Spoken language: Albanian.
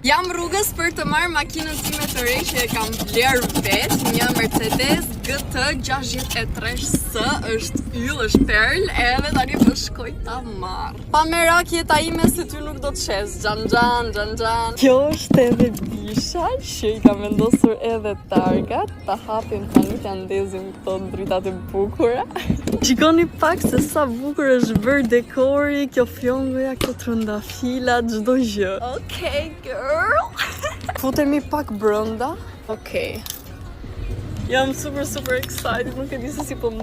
Jam rrugës për të marrë makinën time të re që e kam bler vetë, një Mercedes GT 63S, është yll, është perl, edhe tani po shkoj ta marr. Pa merak jeta ime se ty nuk do të shes, xhan. Kjo është edhe bisha që i kam vendosur edhe targat, ta hapim tani t'ja ndezim këto dritat e bukura. Shikoni pak se sa bukur është bërë dekori, kjo fjongoja, këto trëndafila, çdo gjë. Okay, girl. Futemi pak brenda. Okay. Jam super excited, nuk e di se si po më